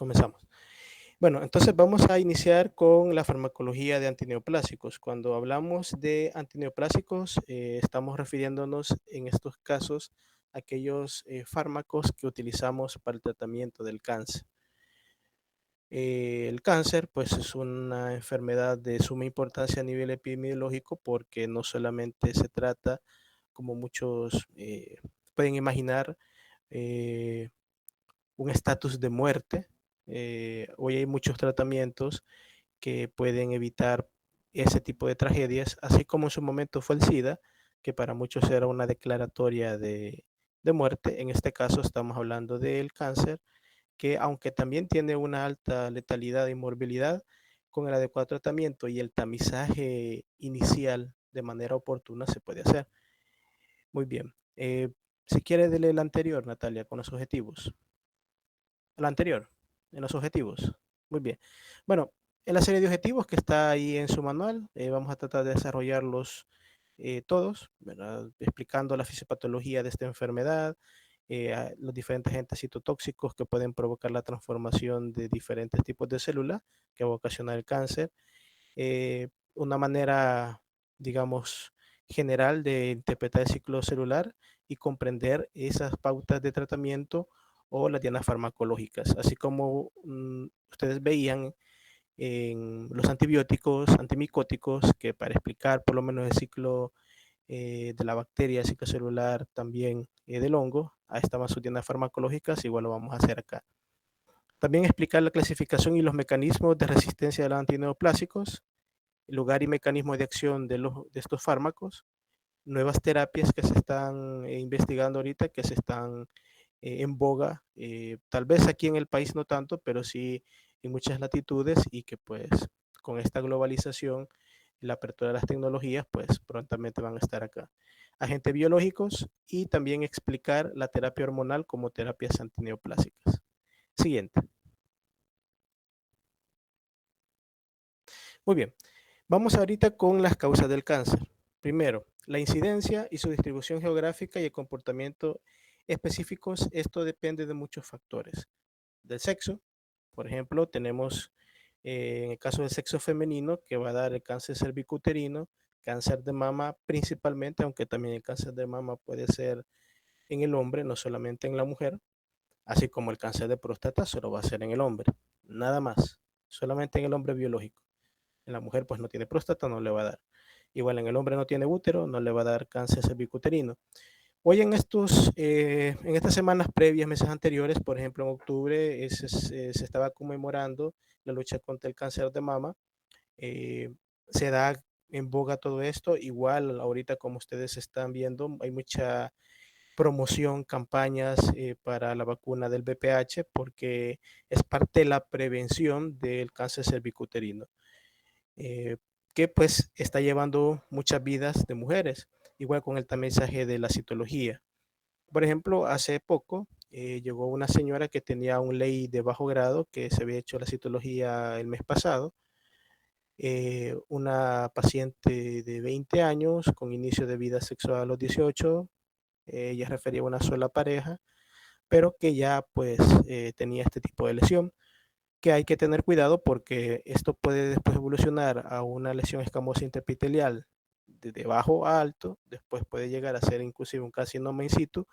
Comenzamos. Bueno, entonces vamos a iniciar con la farmacología de antineoplásicos. Cuando hablamos de antineoplásicos, estamos refiriéndonos en estos casos a aquellos fármacos que utilizamos para el tratamiento del cáncer. El cáncer, pues, es una enfermedad de suma importancia a nivel epidemiológico porque no solamente se trata, como muchos pueden imaginar, eh, un estatus de muerte. Hoy hay muchos tratamientos que pueden evitar ese tipo de tragedias, así como en su momento fue el SIDA, que para muchos era una declaratoria de muerte. En este caso estamos hablando del cáncer, que aunque también tiene una alta letalidad y morbilidad, con el adecuado tratamiento y el tamizaje inicial de manera oportuna se puede hacer. Muy bien. Si quiere, dele el anterior, Natalia, con los objetivos. La anterior, en los objetivos. Muy bien. Bueno, en la serie de objetivos que está ahí en su manual, vamos a tratar de desarrollarlos todos, ¿verdad? Explicando la fisiopatología de esta enfermedad, los diferentes agentes citotóxicos que pueden provocar la transformación de diferentes tipos de células que va a ocasionar el cáncer, una manera, digamos, general de interpretar el ciclo celular y comprender esas pautas de tratamiento o las dianas farmacológicas, así como ustedes veían en los antibióticos, antimicóticos, que para explicar por lo menos el ciclo de la bacteria, ciclo celular, también del hongo, ahí estaban sus dianas farmacológicas, igual lo vamos a hacer acá. También explicar la clasificación y los mecanismos de resistencia de los antineoplásicos, lugar y mecanismo de acción de estos fármacos, nuevas terapias que se están investigando ahorita, que se están en boga, tal vez aquí en el país no tanto, pero sí en muchas latitudes y que pues con esta globalización y la apertura de las tecnologías, pues prontamente van a estar acá. Agentes biológicos y también explicar la terapia hormonal como terapias antineoplásicas. Siguiente. Muy bien, vamos ahorita con las causas del cáncer. Primero, la incidencia y su distribución geográfica y el comportamiento específicos. Esto depende de muchos factores. Del sexo, por ejemplo, tenemos en el caso del sexo femenino que va a dar el cáncer cervicuterino, cáncer de mama principalmente, aunque también el cáncer de mama puede ser en el hombre, no solamente en la mujer, así como el cáncer de próstata solo va a ser en el hombre, nada más, solamente en el hombre biológico. En la mujer pues no tiene próstata, no le va a dar. Igual en el hombre no tiene útero, no le va a dar cáncer cervicuterino. Hoy en estas semanas previas, meses anteriores, por ejemplo en octubre, se estaba conmemorando la lucha contra el cáncer de mama. Se da en boga todo esto. Igual ahorita como ustedes están viendo, hay mucha promoción, campañas para la vacuna del BPH porque es parte de la prevención del cáncer cervicuterino, eh, que pues está llevando muchas vidas de mujeres, igual con el tamizaje de la citología. Por ejemplo, hace poco llegó una señora que tenía un ley de bajo grado que se había hecho la citología el mes pasado, una paciente de 20 años con inicio de vida sexual a los 18, ella refería a una sola pareja, pero que ya pues tenía este tipo de lesión, que hay que tener cuidado porque esto puede después evolucionar a una lesión escamosa interepitelial de bajo a alto, después puede llegar a ser inclusive un carcinoma in situ,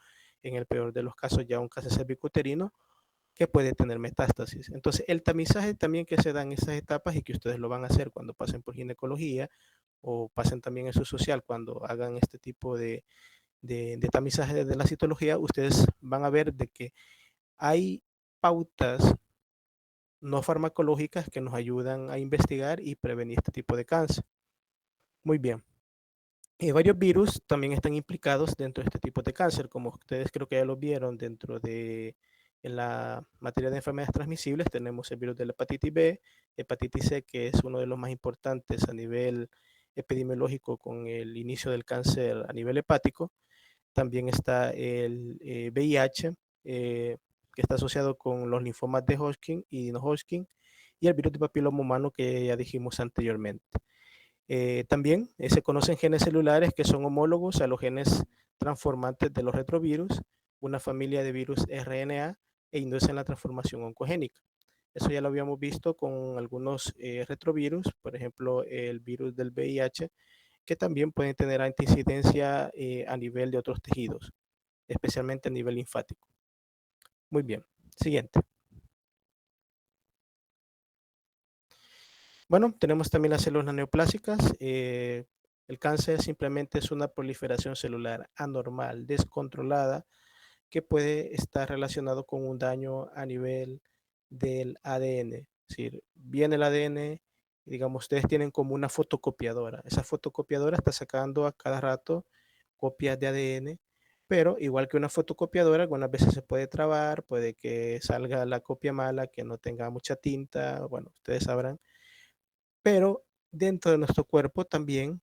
en el peor de los casos ya un cáncer cervicuterino que puede tener metástasis. Entonces, el tamizaje también que se da en esas etapas y que ustedes lo van a hacer cuando pasen por ginecología o pasen también en su social cuando hagan este tipo de tamizaje de la citología, ustedes van a ver de que hay pautas no farmacológicas que nos ayudan a investigar y prevenir este tipo de cáncer. Muy bien. Varios virus también están implicados dentro de este tipo de cáncer, como ustedes creo que ya lo vieron dentro de en la materia de enfermedades transmisibles, tenemos el virus de la hepatitis B, hepatitis C, que es uno de los más importantes a nivel epidemiológico con el inicio del cáncer a nivel hepático. También está el VIH, que está asociado con los linfomas de Hodgkin y no Hodgkin, y el virus de papiloma humano que ya dijimos anteriormente. También se conocen genes celulares que son homólogos a los genes transformantes de los retrovirus, una familia de virus RNA, e inducen la transformación oncogénica. Eso ya lo habíamos visto con algunos retrovirus, por ejemplo, el virus del VIH, que también pueden tener anticidencia a nivel de otros tejidos, especialmente a nivel linfático. Muy bien, siguiente. Bueno, tenemos también las células neoplásicas. El cáncer simplemente es una proliferación celular anormal, descontrolada, que puede estar relacionado con un daño a nivel del ADN. Es decir, viene el ADN, y digamos, ustedes tienen como una fotocopiadora. Esa fotocopiadora está sacando a cada rato copias de ADN, pero igual que una fotocopiadora, algunas veces se puede trabar, puede que salga la copia mala, que no tenga mucha tinta, bueno, ustedes sabrán. Pero dentro de nuestro cuerpo también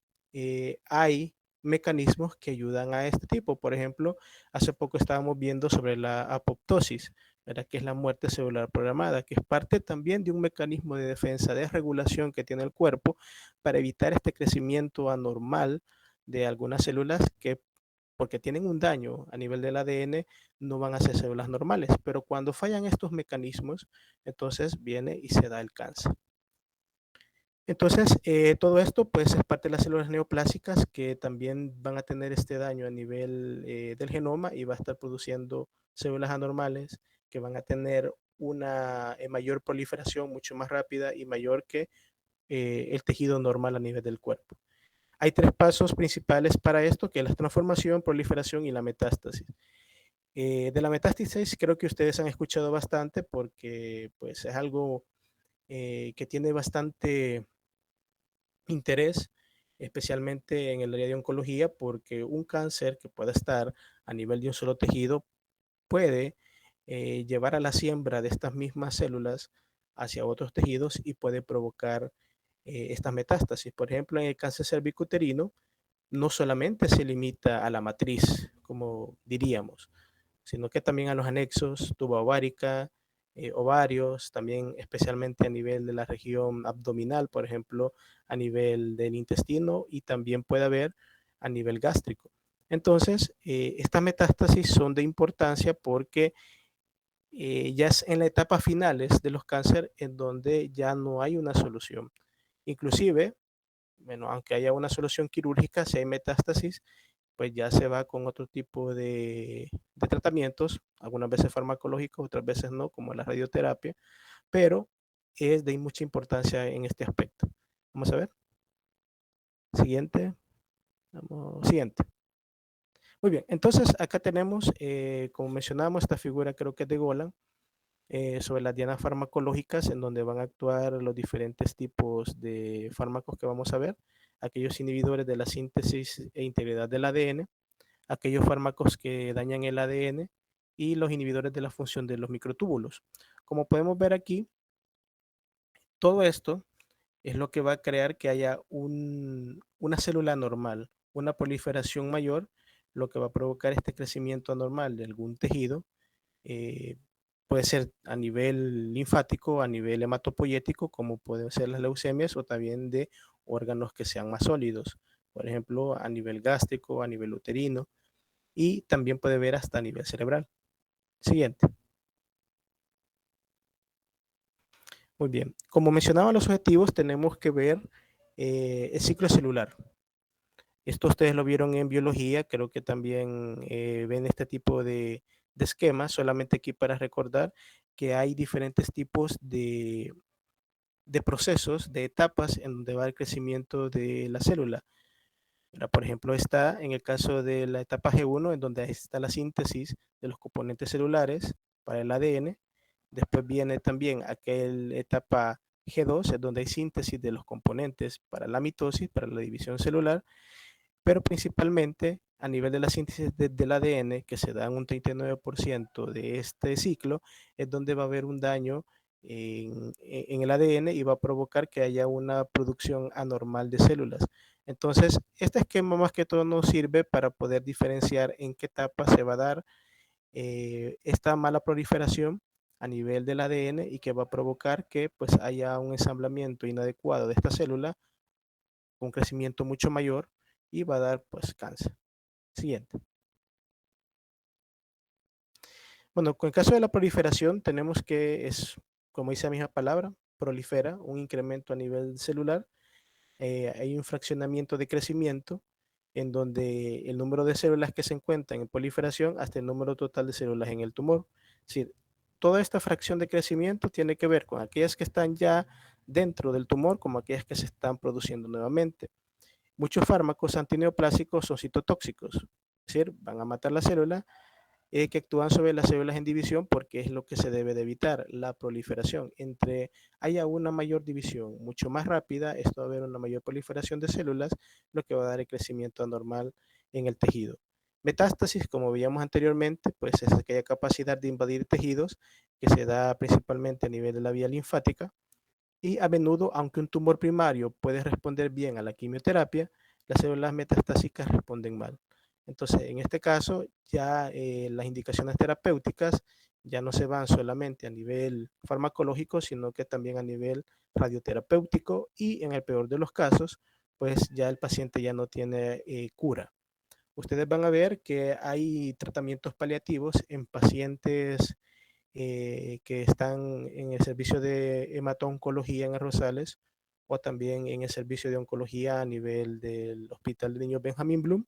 hay mecanismos que ayudan a este tipo. Por ejemplo, hace poco estábamos viendo sobre la apoptosis, ¿verdad? Que es la muerte celular programada, que es parte también de un mecanismo de defensa, de regulación que tiene el cuerpo para evitar este crecimiento anormal de algunas células que, porque tienen un daño a nivel del ADN, no van a ser células normales. Pero cuando fallan estos mecanismos, entonces viene y se da el cáncer. Entonces, todo esto pues es parte de las células neoplásicas que también van a tener este daño a nivel del genoma y va a estar produciendo células anormales que van a tener una mayor proliferación mucho más rápida y mayor que el tejido normal a nivel del cuerpo. Hay tres pasos principales para esto, que es la transformación, proliferación y la metástasis. De la metástasis creo que ustedes han escuchado bastante porque pues es algo que tiene bastante interés, especialmente en el área de oncología, porque un cáncer que pueda estar a nivel de un solo tejido puede llevar a la siembra de estas mismas células hacia otros tejidos y puede provocar estas metástasis. Por ejemplo, en el cáncer cervicuterino no solamente se limita a la matriz, como diríamos, sino que también a los anexos, tuba ovárica, ovarios, también especialmente a nivel de la región abdominal, por ejemplo, a nivel del intestino y también puede haber a nivel gástrico. Entonces, estas metástasis son de importancia porque ya es en la etapa finales de los cánceres en donde ya no hay una solución. Inclusive, bueno, aunque haya una solución quirúrgica, si hay metástasis, pues ya se va con otro tipo de tratamientos, algunas veces farmacológicos, otras veces no, como la radioterapia, pero es de mucha importancia en este aspecto. Vamos a ver. Siguiente. Vamos, siguiente. Muy bien, entonces acá tenemos, como mencionamos, esta figura creo que es de Golan, sobre las dianas farmacológicas en donde van a actuar los diferentes tipos de fármacos que vamos a ver, aquellos inhibidores de la síntesis e integridad del ADN, aquellos fármacos que dañan el ADN y los inhibidores de la función de los microtúbulos. Como podemos ver aquí, todo esto es lo que va a crear que haya una célula normal, una proliferación mayor, lo que va a provocar este crecimiento anormal de algún tejido. eh, Puede ser a nivel linfático, a nivel hematopoyético, como pueden ser las leucemias, o también de órganos que sean más sólidos, por ejemplo, a nivel gástrico, a nivel uterino, y también puede ver hasta a nivel cerebral. Siguiente. Muy bien. Como mencionaba los objetivos, tenemos que ver el ciclo celular. Esto ustedes lo vieron en biología, creo que también ven este tipo de esquemas, solamente aquí para recordar que hay diferentes tipos de procesos, de etapas en donde va el crecimiento de la célula. Por ejemplo, está en el caso de la etapa G1, en donde está la síntesis de los componentes celulares para el ADN. Después viene también aquella etapa G2, en donde hay síntesis de los componentes para la mitosis, para la división celular, pero principalmente a nivel de la síntesis del ADN, que se da en un 39% de este ciclo, es donde va a haber un daño en el ADN y va a provocar que haya una producción anormal de células. Entonces, este esquema más que todo nos sirve para poder diferenciar en qué etapa se va a dar esta mala proliferación a nivel del ADN y que va a provocar que pues haya un ensamblamiento inadecuado de esta célula, un crecimiento mucho mayor y va a dar pues cáncer. Siguiente. Bueno, con el caso de la proliferación tenemos que es como dice la misma palabra, prolifera, un incremento a nivel celular. Hay un fraccionamiento de crecimiento en donde el número de células que se encuentran en proliferación hasta el número total de células en el tumor. Es decir, toda esta fracción de crecimiento tiene que ver con aquellas que están ya dentro del tumor como aquellas que se están produciendo nuevamente. Muchos fármacos antineoplásicos son citotóxicos, es decir, van a matar la célula que actúan sobre las células en división porque es lo que se debe de evitar, la proliferación. Entre haya una mayor división mucho más rápida, esto va a haber una mayor proliferación de células, lo que va a dar el crecimiento anormal en el tejido. Metástasis, como veíamos anteriormente, pues es aquella capacidad de invadir tejidos que se da principalmente a nivel de la vía linfática y a menudo, aunque un tumor primario puede responder bien a la quimioterapia, las células metastásicas responden mal. Entonces, en este caso, ya las indicaciones terapéuticas ya no se van solamente a nivel farmacológico, sino que también a nivel radioterapéutico y en el peor de los casos, pues ya el paciente ya no tiene cura. Ustedes van a ver que hay tratamientos paliativos en pacientes que están en el servicio de hemato-oncología en Rosales o también en el servicio de oncología a nivel del Hospital de Niños Benjamín Bloom,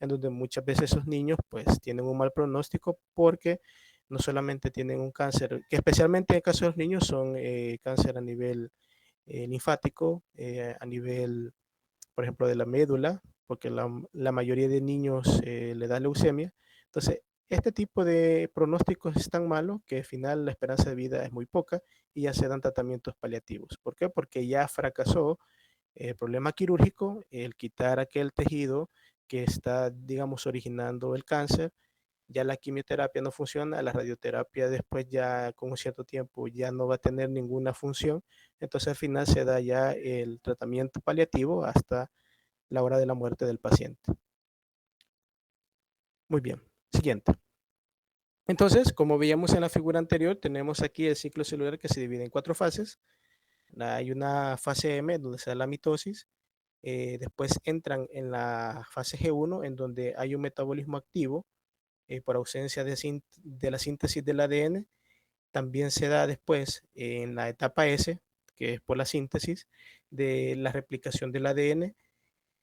en donde muchas veces esos niños pues tienen un mal pronóstico porque no solamente tienen un cáncer, que especialmente en el caso de los niños son cáncer a nivel linfático, a nivel, por ejemplo, de la médula, porque la mayoría de niños le da leucemia. Entonces, este tipo de pronósticos es tan malo que al final la esperanza de vida es muy poca y ya se dan tratamientos paliativos. ¿Por qué? Porque ya fracasó el problema quirúrgico, el quitar aquel tejido que está, digamos, originando el cáncer. Ya la quimioterapia no funciona, la radioterapia después ya con un cierto tiempo ya no va a tener ninguna función. Entonces al final se da ya el tratamiento paliativo hasta la hora de la muerte del paciente. Muy bien, siguiente. Entonces, como veíamos en la figura anterior, tenemos aquí el ciclo celular que se divide en 4 fases. Hay una fase M donde se da la mitosis, después entran en la fase G1 en donde hay un metabolismo activo por ausencia de la síntesis del ADN. También se da después en la etapa S, que es por la síntesis de la replicación del ADN.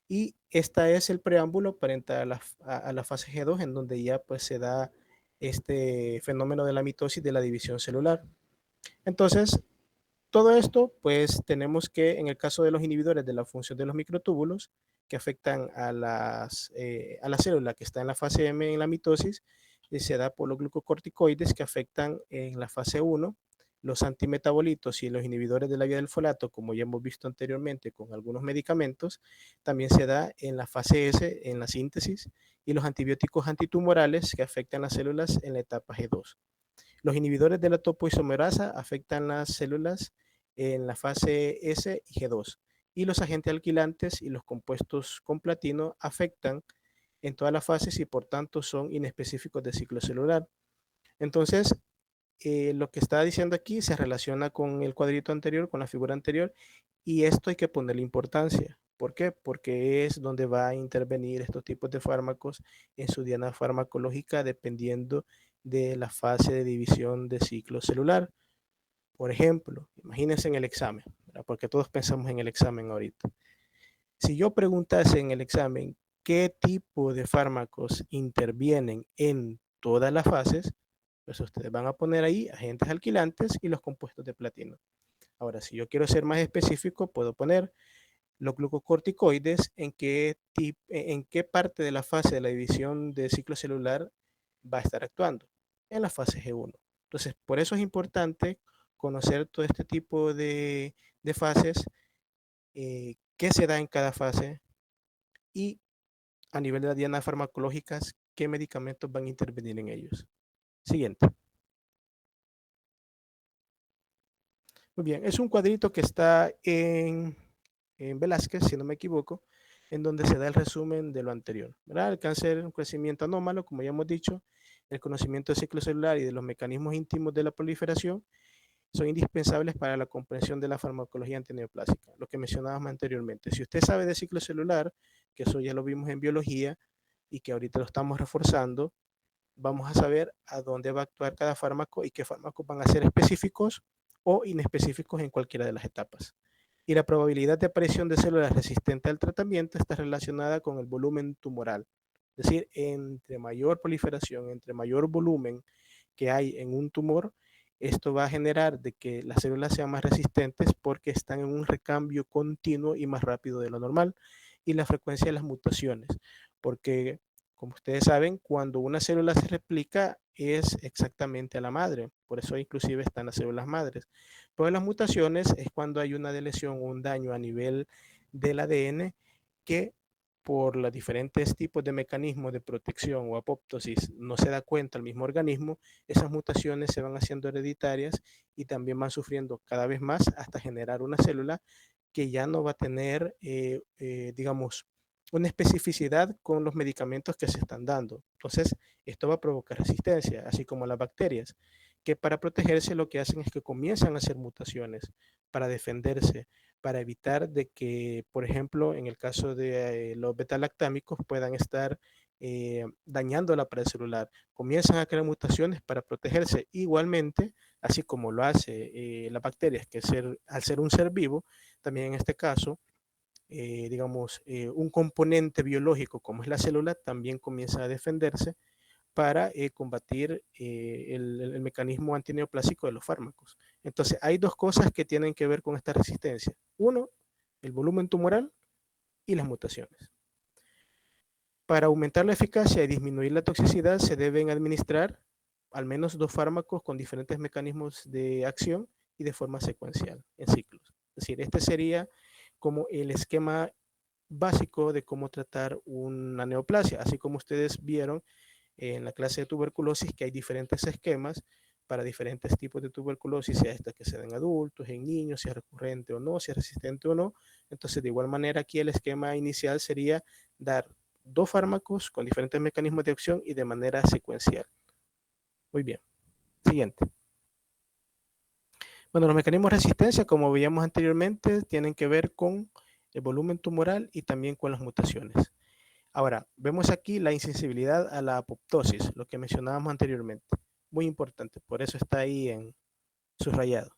Y esta es el preámbulo para entrar a la fase G2, en donde ya pues se da este fenómeno de la mitosis de la división celular. Entonces, todo esto, pues tenemos que, en el caso de los inhibidores de la función de los microtúbulos, que afectan a la célula que está en la fase M en la mitosis, se da por los glucocorticoides que afectan en la fase 1, los antimetabolitos y los inhibidores de la vía del folato, como ya hemos visto anteriormente con algunos medicamentos, también se da en la fase S, en la síntesis, y los antibióticos antitumorales que afectan las células en la etapa G2. Los inhibidores de la topoisomerasa afectan las células en la fase S y G2. Y los agentes alquilantes y los compuestos con platino afectan en todas las fases y por tanto son inespecíficos de ciclo celular. Entonces, lo que está diciendo aquí se relaciona con el cuadrito anterior, con la figura anterior, y esto hay que ponerle importancia. ¿Por qué? Porque es donde va a intervenir estos tipos de fármacos en su diana farmacológica dependiendo de la fase de división de ciclo celular. Por ejemplo, imagínense en el examen, ¿verdad? Porque todos pensamos en el examen ahorita. Si yo preguntase en el examen qué tipo de fármacos intervienen en todas las fases, pues ustedes van a poner ahí agentes alquilantes y los compuestos de platino. Ahora, si yo quiero ser más específico, puedo poner los glucocorticoides en qué parte de la fase de la división de ciclo celular va a estar actuando, en la fase G1. Entonces, por eso es importante conocer todo este tipo de fases, qué se da en cada fase y a nivel de las dianas farmacológicas, qué medicamentos van a intervenir en ellos. Siguiente. Muy bien, es un cuadrito que está en Velázquez, si no me equivoco, en donde se da el resumen de lo anterior. ¿Verdad? El cáncer es un crecimiento anómalo, como ya hemos dicho, el conocimiento del ciclo celular y de los mecanismos íntimos de la proliferación son indispensables para la comprensión de la farmacología antineoplásica, lo que mencionábamos anteriormente. Si usted sabe de ciclo celular, que eso ya lo vimos en biología y que ahorita lo estamos reforzando, vamos a saber a dónde va a actuar cada fármaco y qué fármacos van a ser específicos o inespecíficos en cualquiera de las etapas. Y la probabilidad de aparición de células resistentes al tratamiento está relacionada con el volumen tumoral. Es decir, entre mayor proliferación, entre mayor volumen que hay en un tumor, esto va a generar de que las células sean más resistentes porque están en un recambio continuo y más rápido de lo normal. Y la frecuencia de las mutaciones, porque como ustedes saben, cuando una célula se replica es exactamente a la madre, por eso inclusive están las células madres. Pero las mutaciones es cuando hay una lesión o un daño a nivel del ADN que por los diferentes tipos de mecanismos de protección o apoptosis no se da cuenta el mismo organismo, esas mutaciones se van haciendo hereditarias y también van sufriendo cada vez más hasta generar una célula que ya no va a tener, digamos, una especificidad con los medicamentos que se están dando. Entonces, esto va a provocar resistencia, así como las bacterias, que para protegerse lo que hacen es que comienzan a hacer mutaciones para defenderse, para evitar de que, por ejemplo, en el caso de los betalactámicos puedan estar dañando la pared celular. Comienzan a crear mutaciones para protegerse. Igualmente, así como lo hace las bacterias, que al ser un ser vivo, también en este caso, digamos, un componente biológico como es la célula también comienza a defenderse para combatir el mecanismo antineoplásico de los fármacos. Entonces, hay dos cosas que tienen que ver con esta resistencia. Uno, el volumen tumoral y las mutaciones. Para aumentar la eficacia y disminuir la toxicidad, se deben administrar al menos 2 fármacos con diferentes mecanismos de acción y de forma secuencial, en ciclos. Es decir, este sería como el esquema básico de cómo tratar una neoplasia, así como ustedes vieron en la clase de tuberculosis que hay diferentes esquemas para diferentes tipos de tuberculosis, sea esta que se da en adultos, en niños, si es recurrente o no, si es resistente o no. Entonces, de igual manera, aquí el esquema inicial sería dar 2 fármacos con diferentes mecanismos de acción y de manera secuencial. Muy bien. Siguiente. Bueno, los mecanismos de resistencia, como veíamos anteriormente, tienen que ver con el volumen tumoral y también con las mutaciones. Ahora, vemos aquí la insensibilidad a la apoptosis, lo que mencionábamos anteriormente. Muy importante, por eso está ahí en subrayado.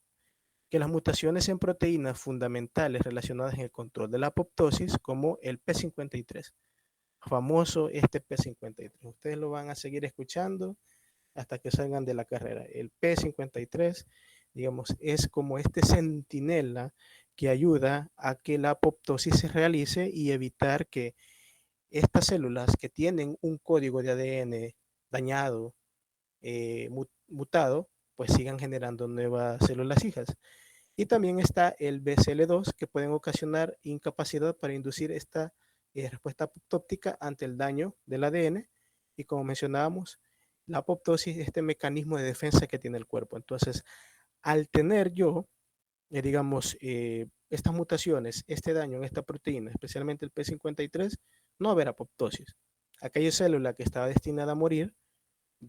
Que las mutaciones en proteínas fundamentales relacionadas en el control de la apoptosis, como el P53, famoso este P53. Ustedes lo van a seguir escuchando hasta que salgan de la carrera. El P53, digamos, es como este centinela que ayuda a que la apoptosis se realice y evitar que estas células que tienen un código de ADN dañado, mutado, pues sigan generando nuevas células hijas. Y también está el BCL2, que pueden ocasionar incapacidad para inducir esta respuesta apoptótica ante el daño del ADN. Y como mencionábamos, la apoptosis es este mecanismo de defensa que tiene el cuerpo. Entonces, al tener yo, digamos, estas mutaciones, este daño en esta proteína, especialmente el P53, no va a haber apoptosis. Aquella célula que estaba destinada a morir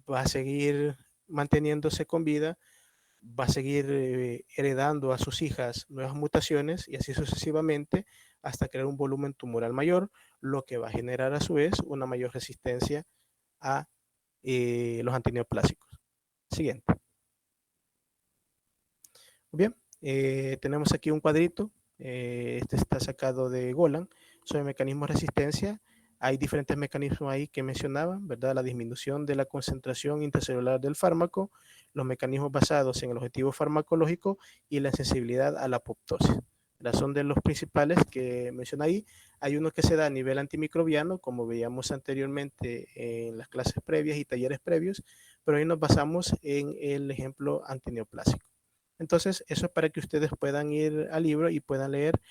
va a seguir manteniéndose con vida, va a seguir heredando a sus hijas nuevas mutaciones y así sucesivamente hasta crear un volumen tumoral mayor, lo que va a generar a su vez una mayor resistencia a los antineoplásicos. Siguiente. Muy bien, tenemos aquí un cuadrito, este está sacado de Golan, sobre mecanismos de resistencia. Hay diferentes mecanismos ahí que mencionaba, ¿verdad? La disminución de la concentración intracelular del fármaco, los mecanismos basados en el objetivo farmacológico y la sensibilidad a la apoptosis. Son de los principales que menciona ahí. Hay uno que se da a nivel antimicrobiano, como veíamos anteriormente en las clases previas y talleres previos, pero hoy nos basamos en el ejemplo antineoplásico. Entonces, eso es para que ustedes puedan ir al libro y puedan leer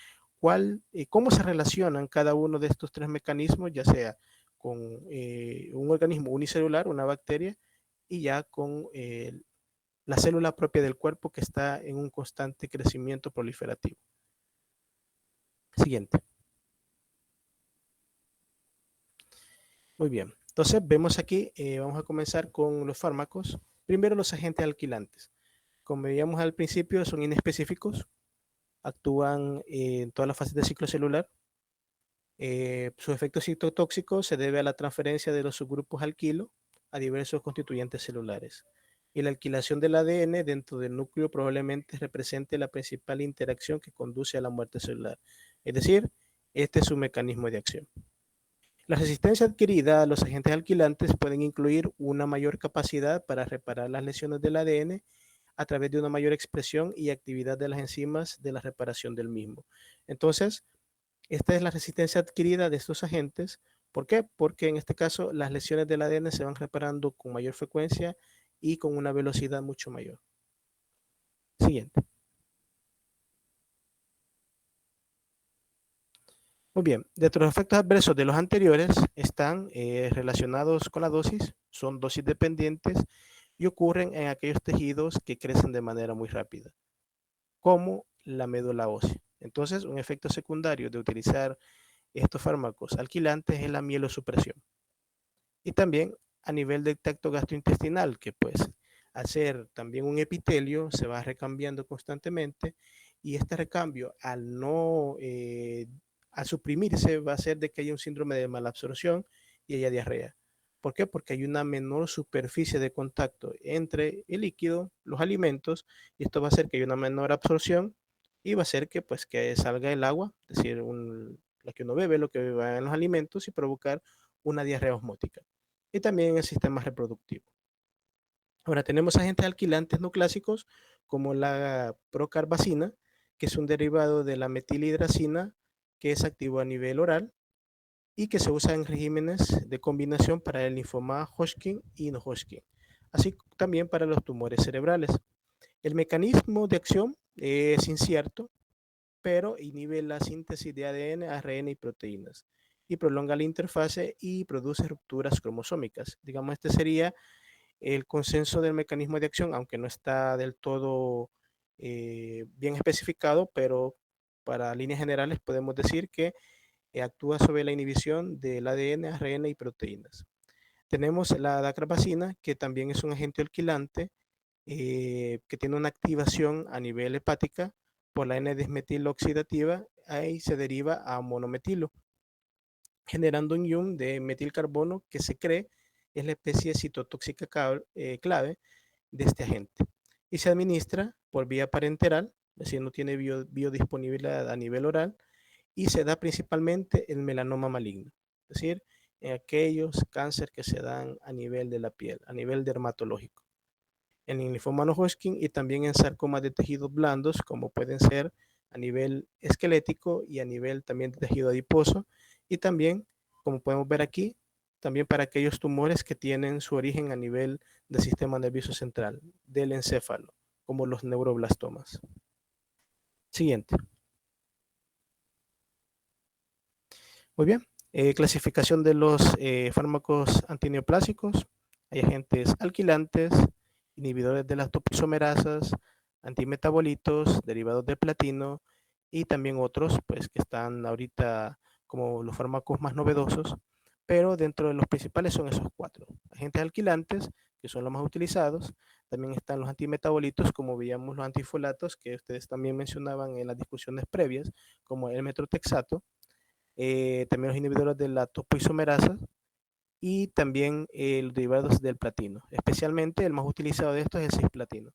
cómo se relacionan cada uno de estos 3 mecanismos, ya sea con un organismo unicelular, una bacteria, y ya con la célula propia del cuerpo que está en un constante crecimiento proliferativo. Siguiente. Muy bien. Entonces, vemos aquí, vamos a comenzar con los fármacos. Primero, los agentes alquilantes. Como veíamos al principio, son inespecíficos, actúan en todas las fases del ciclo celular. Su efecto citotóxico se debe a la transferencia de los subgrupos alquilo a diversos constituyentes celulares. y la alquilación del ADN dentro del núcleo probablemente represente la principal interacción que conduce a la muerte celular. Es decir, este es su mecanismo de acción. La resistencia adquirida a los agentes alquilantes pueden incluir una mayor capacidad para reparar las lesiones del ADN a través de una mayor expresión y actividad de las enzimas de la reparación del mismo. Entonces, esta es la resistencia adquirida de estos agentes. ¿Por qué? Porque en este caso las lesiones del ADN se van reparando con mayor frecuencia y con una velocidad mucho mayor. Siguiente. Muy bien, dentro de los efectos adversos de los anteriores están relacionados con la dosis, son dosis dependientes y ocurren en aquellos tejidos que crecen de manera muy rápida, como la médula ósea. Entonces, un efecto secundario de utilizar estos fármacos alquilantes es la mielosupresión. Y también a nivel del tracto gastrointestinal, que pues al ser también un epitelio se va recambiando constantemente y este recambio al no, al suprimirse va a hacer de que haya un síndrome de malabsorción y haya diarrea. ¿Por qué? Porque hay una menor superficie de contacto entre el líquido, los alimentos, y esto va a hacer que haya una menor absorción y va a hacer que pues que salga el agua, es decir, lo que uno bebe, lo que va en los alimentos y provocar una diarrea osmótica y también en el sistema reproductivo. Ahora tenemos agentes alquilantes no clásicos como la procarbazina, que es un derivado de la metilhidracina que es activo a nivel oral y que se usa en regímenes de combinación para el linfoma Hodgkin y no Hodgkin, así también para los tumores cerebrales. El mecanismo de acción es incierto, pero inhibe la síntesis de ADN, ARN y proteínas y prolonga la interfase y produce rupturas cromosómicas. Digamos, este sería el consenso del mecanismo de acción, aunque no está del todo bien especificado, pero para líneas generales podemos decir que actúa sobre la inhibición del ADN, ARN y proteínas. Tenemos la dacarbazina, que también es un agente alquilante que tiene una activación a nivel hepática por la N-desmetiloxidativa y se deriva a monometilo, generando un ion de metilcarbono que se cree es la especie citotóxica clave de este agente. Y se administra por vía parenteral, es decir, no tiene biodisponibilidad a nivel oral, y se da principalmente en melanoma maligno, es decir, en aquellos cánceres que se dan a nivel de la piel, a nivel dermatológico, en el linfoma no Hodgkin y también en sarcomas de tejidos blandos, como pueden ser a nivel esquelético y a nivel también de tejido adiposo, y también, como podemos ver aquí, también para aquellos tumores que tienen su origen a nivel del sistema nervioso central, del encéfalo, como los neuroblastomas. Siguiente. Muy bien. Clasificación de los fármacos antineoplásicos. Hay agentes alquilantes, inhibidores de las topoisomerasas, antimetabolitos, derivados del platino y también otros pues, que están ahorita como los fármacos más novedosos, pero dentro de los principales son esos cuatro. Agentes alquilantes, que son los más utilizados. También están los antimetabolitos, como veíamos los antifolatos, que ustedes también mencionaban en las discusiones previas, como el metrotexato, también los inhibidores de la topoisomerasa y también los derivados del platino. Especialmente el más utilizado de estos es el cisplatino.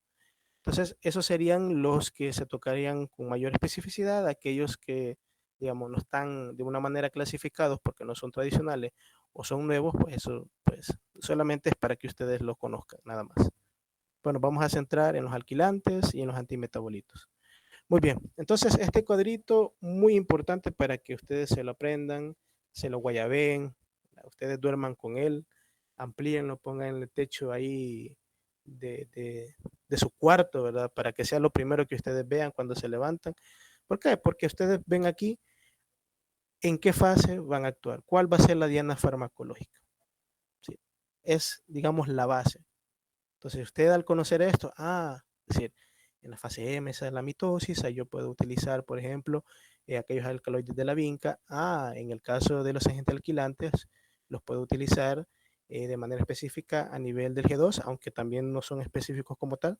Entonces, esos serían los que se tocarían con mayor especificidad, aquellos que, digamos, no están de una manera clasificados porque no son tradicionales o son nuevos, pues eso pues, solamente es para que ustedes lo conozcan, nada más. Bueno, vamos a centrar en los alquilantes y en los antimetabolitos. Muy bien, entonces este cuadrito muy importante para que ustedes se lo aprendan, se lo guayabeen, ustedes duerman con él, amplíenlo, pongan en el techo ahí de su cuarto, ¿verdad? Para que sea lo primero que ustedes vean cuando se levantan. ¿Por qué? Porque ustedes ven aquí en qué fase van a actuar, cuál va a ser la diana farmacológica. ¿Sí? Es, digamos, la base. Entonces, usted al conocer esto, es decir, en la fase M esa es la mitosis, ahí yo puedo utilizar, por ejemplo, aquellos alcaloides de la vinca. En el caso de los agentes alquilantes, los puedo utilizar de manera específica a nivel del G2, aunque también no son específicos como tal.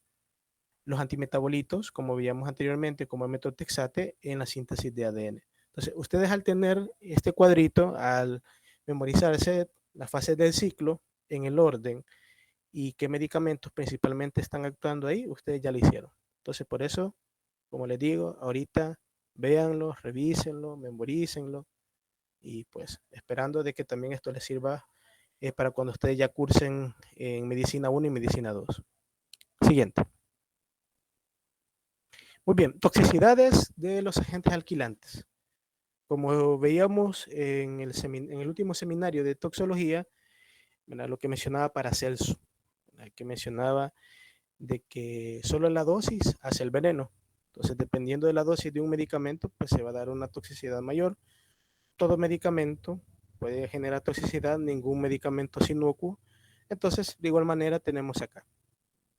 Los antimetabolitos, como veíamos anteriormente, como el metotrexate, en la síntesis de ADN. Entonces, ustedes al tener este cuadrito, al memorizarse las fases del ciclo en el orden y qué medicamentos principalmente están actuando ahí, ustedes ya lo hicieron. Entonces, por eso, como les digo, ahorita véanlo, revísenlo, memorícenlo y pues esperando de que también esto les sirva para cuando ustedes ya cursen en medicina 1 y medicina 2. Siguiente. Muy bien, toxicidades de los agentes alquilantes. Como veíamos en el último seminario de toxología, ¿verdad? Lo que mencionaba Paracelso, ¿verdad? Que mencionaba de que solo la dosis hace el veneno. Entonces, dependiendo de la dosis de un medicamento, pues se va a dar una toxicidad mayor. Todo medicamento puede generar toxicidad, ningún medicamento es inocuo. Entonces, de igual manera, tenemos acá,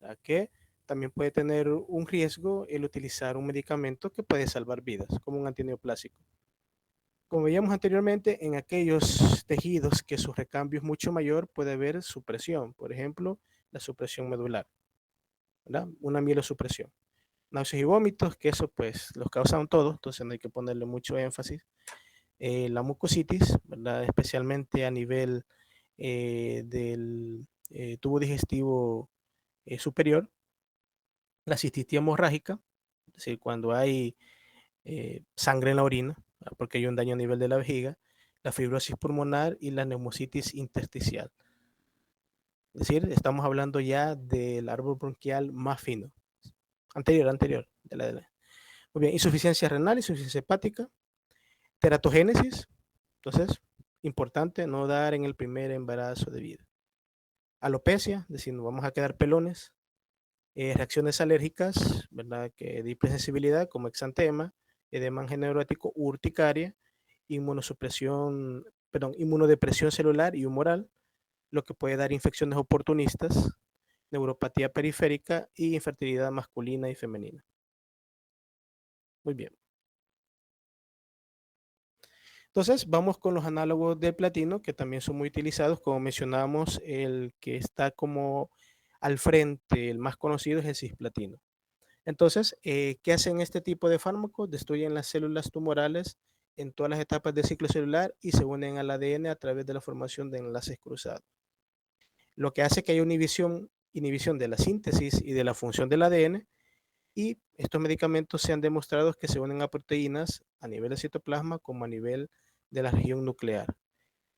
¿verdad? Que también puede tener un riesgo el utilizar un medicamento que puede salvar vidas, como un antineoplásico. Como veíamos anteriormente, en aquellos tejidos que su recambio es mucho mayor, puede haber supresión. Por ejemplo, la supresión medular, ¿verdad? Una mielosupresión. Náuseas y vómitos, que eso pues los causan todos, entonces no hay que ponerle mucho énfasis. La mucositis, ¿verdad? Especialmente a nivel del tubo digestivo superior. La cistitis hemorrágica, es decir, cuando hay sangre en la orina, porque hay un daño a nivel de la vejiga, la fibrosis pulmonar y la neumocitis intersticial. Es decir, estamos hablando ya del árbol bronquial más fino, anterior, Muy bien, insuficiencia renal, insuficiencia hepática, teratogénesis, entonces, importante no dar en el primer embarazo de vida. Alopecia, es decir, nos vamos a quedar pelones, reacciones alérgicas, ¿verdad? Que de hipersensibilidad como exantema, edema neurótico, urticaria, inmunosupresión, perdón, inmunodepresión celular y humoral, lo que puede dar infecciones oportunistas, neuropatía periférica y infertilidad masculina y femenina. Muy bien. Entonces, vamos con los análogos del platino, que también son muy utilizados. Como mencionamos, el que está como al frente, el más conocido es el cisplatino. Entonces, ¿qué hacen este tipo de fármacos? Destruyen las células tumorales en todas las etapas del ciclo celular y se unen al ADN a través de la formación de enlaces cruzados. Lo que hace que haya inhibición de la síntesis y de la función del ADN, y estos medicamentos se han demostrado que se unen a proteínas a nivel de citoplasma como a nivel de la región nuclear.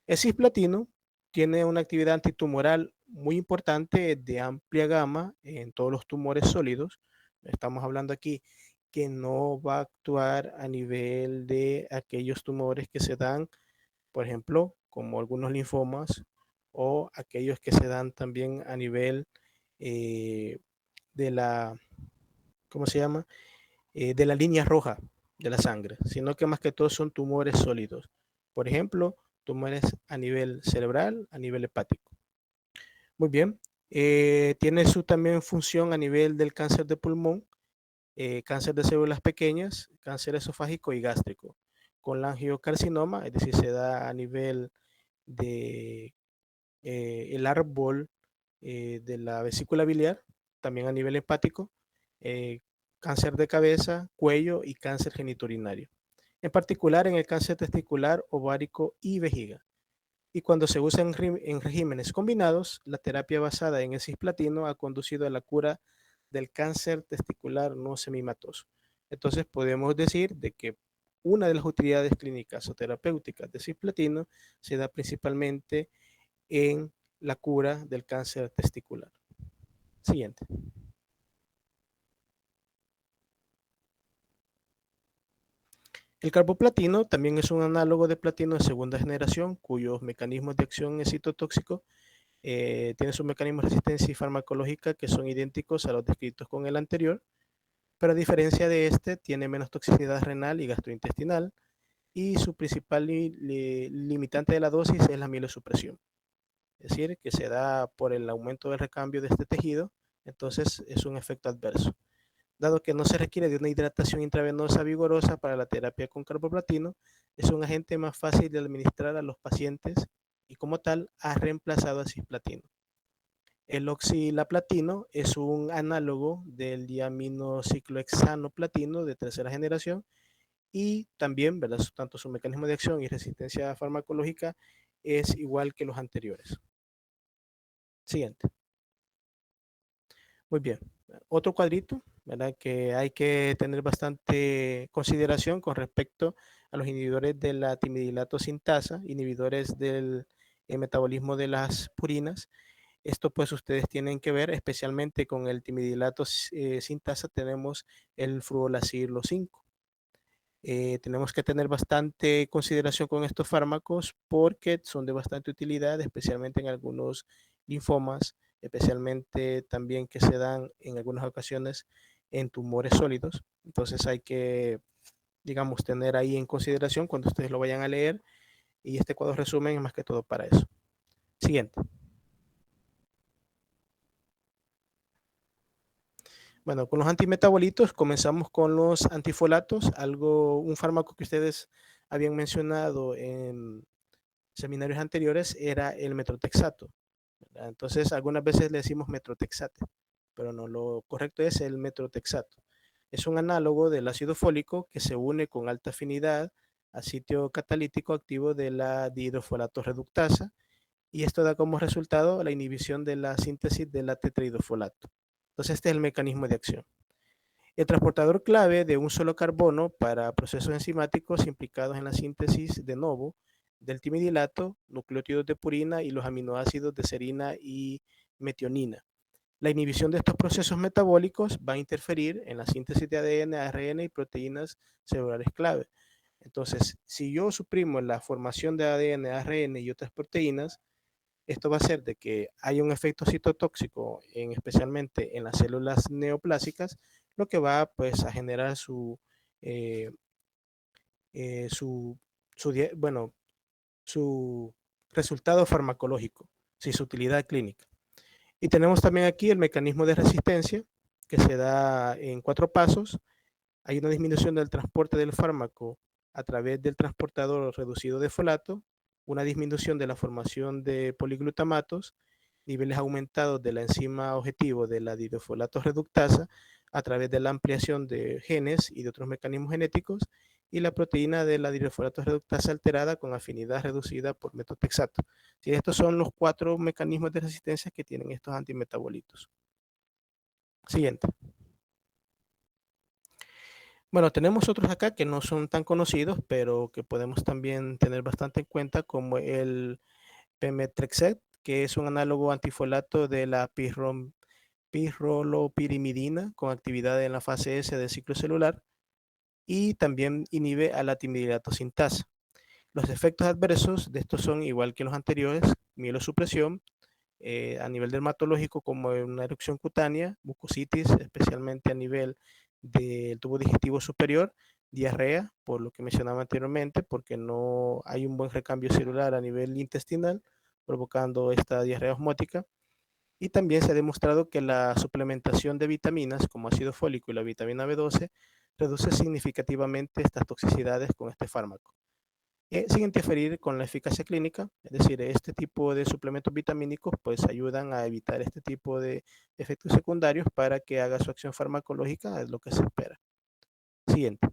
El cisplatino tiene una actividad antitumoral muy importante de amplia gama en todos los tumores sólidos. Estamos hablando aquí que no va a actuar a nivel de aquellos tumores que se dan, por ejemplo, como algunos linfomas o aquellos que se dan también a nivel de la, ¿cómo se llama? De la línea roja de la sangre, sino que más que todo son tumores sólidos. Por ejemplo, tumores a nivel cerebral, a nivel hepático. Muy bien. Tiene su también función a nivel del cáncer de pulmón, cáncer de células pequeñas, cáncer esofágico y gástrico. Con la angiocarcinoma, es decir, se da a nivel de el árbol de la vesícula biliar, también a nivel hepático, eh, cáncer de cabeza, cuello y cáncer genitourinario. En particular en el cáncer testicular, ovárico y vejiga. Y cuando se usa en regímenes combinados, la terapia basada en el cisplatino ha conducido a la cura del cáncer testicular no semimatoso. Entonces podemos decir de que una de las utilidades clínicas o terapéuticas de cisplatino se da principalmente en la cura del cáncer testicular. Siguiente. El carboplatino también es un análogo de platino de segunda generación cuyos mecanismos de acción en citotóxico tienen sus mecanismos de resistencia y farmacológica que son idénticos a los descritos con el anterior, pero a diferencia de este tiene menos toxicidad renal y gastrointestinal y su principal limitante de la dosis es la mielosupresión. Es decir, que se da por el aumento del recambio de este tejido, entonces es un efecto adverso. Dado que no se requiere de una hidratación intravenosa vigorosa para la terapia con carboplatino, es un agente más fácil de administrar a los pacientes y como tal ha reemplazado al cisplatino. El oxilaplatino es un análogo del diaminociclohexano platino de tercera generación y también, ¿verdad? Tanto su mecanismo de acción y resistencia farmacológica es igual que los anteriores. Siguiente. Muy bien. Otro cuadrito, ¿verdad? Que hay que tener bastante consideración con respecto a los inhibidores de la timidilato sintasa, inhibidores del metabolismo de las purinas. Esto pues ustedes tienen que ver, especialmente con el timidilato sintasa tenemos el fruolacilo 5. Tenemos que tener bastante consideración con estos fármacos porque son de bastante utilidad, especialmente en algunos linfomas, especialmente también que se dan en algunas ocasiones en tumores sólidos. Entonces hay que, digamos, tener ahí en consideración cuando ustedes lo vayan a leer y este cuadro resumen es más que todo para eso. Siguiente. Bueno, con los antimetabolitos comenzamos con los antifolatos, un fármaco que ustedes habían mencionado en seminarios anteriores era el metrotexato. ¿Verdad? Entonces, algunas veces le decimos metrotexate, pero no, lo correcto es el metrotexato. Es un análogo del ácido fólico que se une con alta afinidad al sitio catalítico activo de la dihidrofolato reductasa y esto da como resultado la inhibición de la síntesis de la tetrahidrofolato. Entonces, este es el mecanismo de acción. El transportador clave de un solo carbono para procesos enzimáticos implicados en la síntesis de novo del timidilato, nucleótidos de purina y los aminoácidos de serina y metionina. La inhibición de estos procesos metabólicos va a interferir en la síntesis de ADN, ARN y proteínas celulares clave. Entonces, si yo suprimo la formación de ADN, ARN y otras proteínas, esto va a hacer de que haya un efecto citotóxico, especialmente en las células neoplásicas, lo que va pues, a generar eh, su, bueno, su resultado farmacológico, su utilidad clínica. Y tenemos también aquí el mecanismo de resistencia, que se da en 4 pasos. Hay una disminución del transporte del fármaco a través del transportador reducido de folato, una disminución de la formación de poliglutamatos, niveles aumentados de la enzima objetivo de la dihidrofolato reductasa a través de la ampliación de genes y de otros mecanismos genéticos, y la proteína de la dihidrofolato reductasa alterada con afinidad reducida por metotrexato. Sí, estos son los 4 mecanismos de resistencia que tienen estos antimetabolitos. Siguiente. Bueno, tenemos otros acá que no son tan conocidos, pero que podemos también tener bastante en cuenta, como el pemetrexed, que es un análogo antifolato de la pirrolopirimidina con actividad en la fase S del ciclo celular y también inhibe a la timidilato sintasa. Los efectos adversos de estos son igual que los anteriores: mielosupresión, a nivel dermatológico como una erupción cutánea, mucositis, especialmente a nivel del tubo digestivo superior, diarrea, por lo que mencionaba anteriormente, porque no hay un buen recambio celular a nivel intestinal, provocando esta diarrea osmótica. Y también se ha demostrado que la suplementación de vitaminas como ácido fólico y la vitamina B12 reduce significativamente estas toxicidades con este fármaco, sin interferir con la eficacia clínica. Es decir, este tipo de suplementos vitamínicos pues ayudan a evitar este tipo de efectos secundarios para que haga su acción farmacológica, es lo que se espera. Siguiente.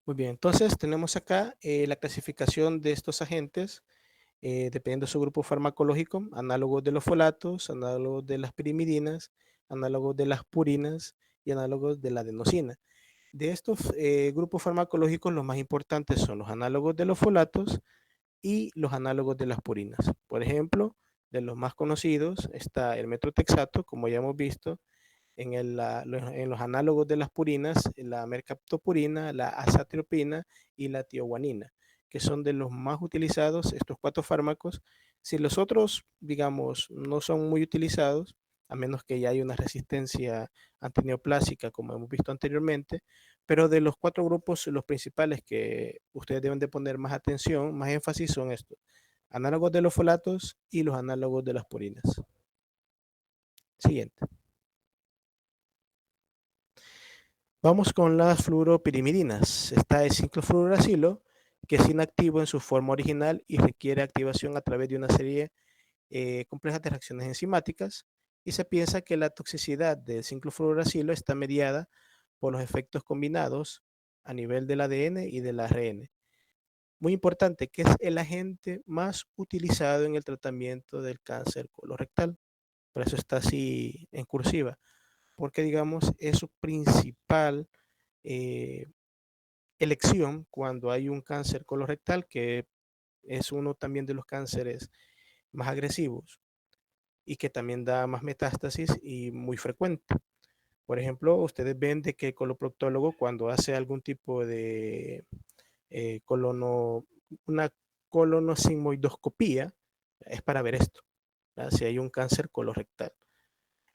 Muy bien, entonces tenemos acá la clasificación de estos agentes, dependiendo de su grupo farmacológico: análogos de los folatos, análogos de las pirimidinas, análogos de las purinas y análogos de la adenosina. De estos grupos farmacológicos, los más importantes son los análogos de los folatos y los análogos de las purinas. Por ejemplo, de los más conocidos está el metrotexato, como ya hemos visto, en los análogos de las purinas, la mercaptopurina, la azatiropina y la tioguanina, que son de los más utilizados, estos 4 fármacos. Si los otros, digamos, no son muy utilizados, a menos que ya haya una resistencia antineoplásica, como hemos visto anteriormente, pero de los 4 grupos, los principales que ustedes deben de poner más atención, más énfasis, son estos: análogos de los folatos y los análogos de las purinas. Siguiente. Vamos con las fluoropirimidinas. Está el ciclofluoracilo, que es inactivo en su forma original y requiere activación a través de una serie compleja de reacciones enzimáticas. Y se piensa que la toxicidad del ciclofluoracilo está mediada por los efectos combinados a nivel del ADN y del ARN. muy importante, que es el agente más utilizado en el tratamiento del cáncer colorectal. Por eso está así en cursiva, porque digamos es su principal eh, elección cuando hay un cáncer colorectal, que es uno también de los cánceres más agresivos y que también da más metástasis y muy frecuente. Por ejemplo, ustedes ven de que el coloproctólogo cuando hace algún tipo de colono, una colonosigmoidoscopía es para ver esto, ¿verdad? Si hay un cáncer colorectal.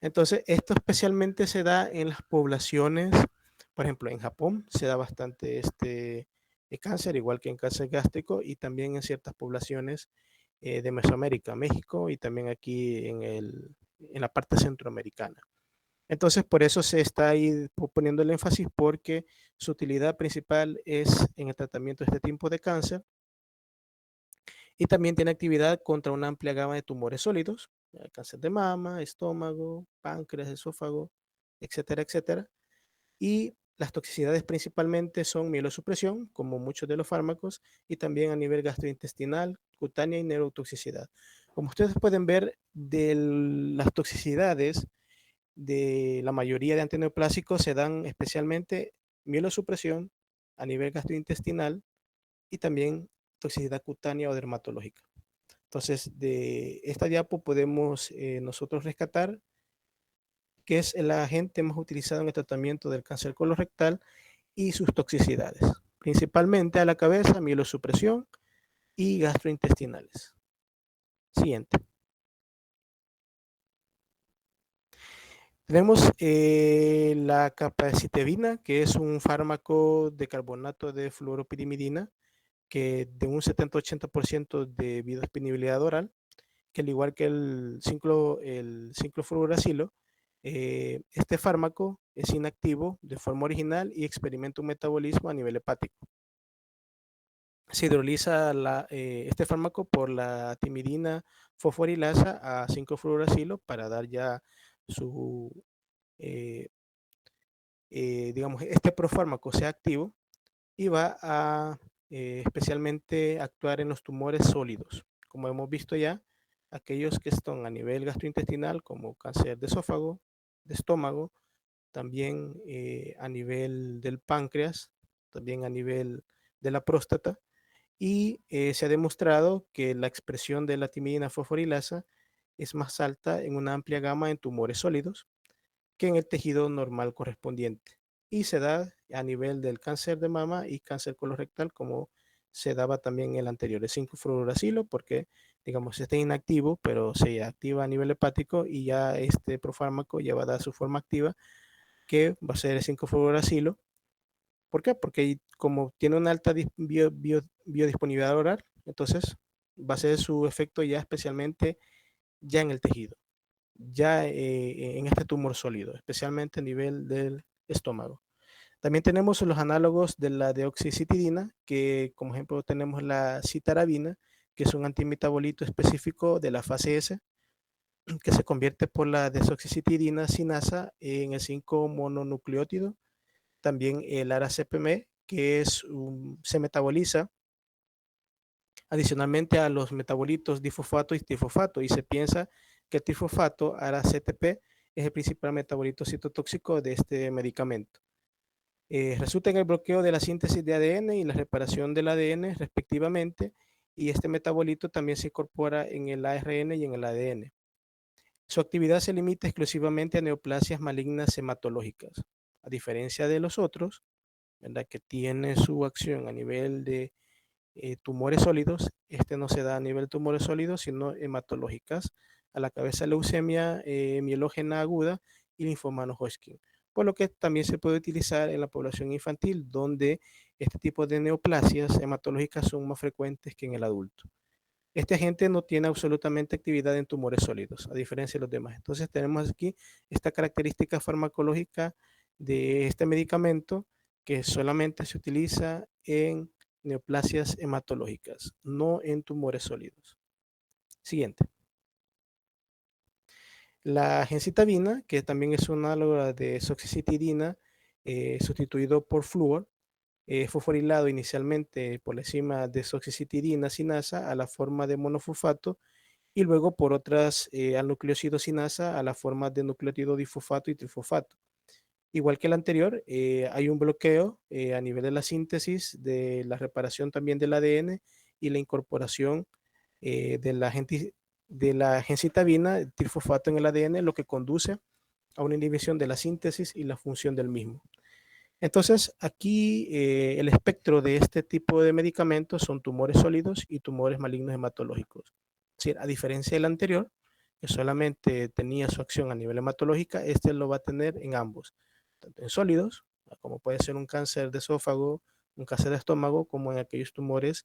Entonces, esto especialmente se da en las poblaciones, por ejemplo, en Japón se da bastante este cáncer, igual que en cáncer gástrico, y también en ciertas poblaciones de Mesoamérica, México y también aquí en la parte centroamericana. Entonces, por eso se está ahí poniendo el énfasis porque su utilidad principal es en el tratamiento de este tipo de cáncer y también tiene actividad contra una amplia gama de tumores sólidos, cáncer de mama, estómago, páncreas, esófago, etcétera, etcétera. Y las toxicidades principalmente son mielosupresión, como muchos de los fármacos, y también a nivel gastrointestinal, cutánea y neurotoxicidad. Como ustedes pueden ver, de las toxicidades de la mayoría de antineoplásicos se dan especialmente mielosupresión a nivel gastrointestinal y también toxicidad cutánea o dermatológica. Entonces, de esta diapo podemos nosotros rescatar que es el agente más utilizado en el tratamiento del cáncer colorectal y sus toxicidades, principalmente a la cabeza, mielosupresión y gastrointestinales. Siguiente. Tenemos la capacitidina, que es un fármaco de carbonato de fluoropirimidina, que de un 70-80% de biodisponibilidad oral, que al igual que el cinclofluoracilo, este fármaco es inactivo de forma original y experimenta un metabolismo a nivel hepático. Se hidroliza este fármaco por la timidina fosforilasa a 5-fluoracilo para dar ya su, eh, digamos, este profármaco sea activo y va a especialmente actuar en los tumores sólidos. Como hemos visto ya, aquellos que están a nivel gastrointestinal, como cáncer de esófago, de estómago, también a nivel del páncreas, también a nivel de la próstata, y se ha demostrado que la expresión de la timidina fosforilasa es más alta en una amplia gama en tumores sólidos que en el tejido normal correspondiente. Y se da a nivel del cáncer de mama y cáncer colorectal, como se daba también en el anterior, el 5-fluoracilo, porque digamos está inactivo, pero se activa a nivel hepático y ya este profármaco ya va a dar su forma activa, que va a ser el 5-fluoracilo. ¿Por qué? Porque como tiene una alta biodisponibilidad oral, entonces va a ser su efecto ya especialmente ya en el tejido, ya en este tumor sólido, especialmente a nivel del estómago. También tenemos los análogos de la deoxicitidina, que como ejemplo tenemos la citarabina, que es un antimetabolito específico de la fase S, que se convierte por la desoxicitidina sinasa en el 5-mononucleótido. También el ARA-CPM, que se metaboliza adicionalmente a los metabolitos difosfato y trifosfato, y se piensa que el trifosfato, ARA-CTP, es el principal metabolito citotóxico de este medicamento. Resulta en el bloqueo de la síntesis de ADN y la reparación del ADN respectivamente, y este metabolito también se incorpora en el ARN y en el ADN. Su actividad se limita exclusivamente a neoplasias malignas hematológicas, a diferencia de los otros, ¿verdad? Que tiene su acción a nivel de tumores sólidos. Este no se da a nivel de tumores sólidos, sino hematológicas, a la cabeza leucemia mielógena aguda y linfoma no Hodgkin. Por lo que también se puede utilizar en la población infantil, donde este tipo de neoplasias hematológicas son más frecuentes que en el adulto. Este agente no tiene absolutamente actividad en tumores sólidos, a diferencia de los demás. Entonces tenemos aquí esta característica farmacológica de este medicamento, que solamente se utiliza en neoplasias hematológicas, no en tumores sólidos. Siguiente. La gencitabina, que también es una análoga de soxicitidina, sustituido por flúor, fosforilado inicialmente por la enzima desoxicitidina sinasa a la forma de monofosfato y luego por otras al nucleósido sinasa a la forma de nucleótido difosfato y trifosfato. Igual que el anterior, hay un bloqueo a nivel de la síntesis, de la reparación también del ADN y la incorporación de la gencitabina, el trifosfato en el ADN, lo que conduce a una inhibición de la síntesis y la función del mismo. Entonces, aquí el espectro de este tipo de medicamentos son tumores sólidos y tumores malignos hematológicos. Es decir, a diferencia del anterior, que solamente tenía su acción a nivel hematológica, este lo va a tener en ambos, tanto en sólidos, como puede ser un cáncer de esófago, un cáncer de estómago, como en aquellos tumores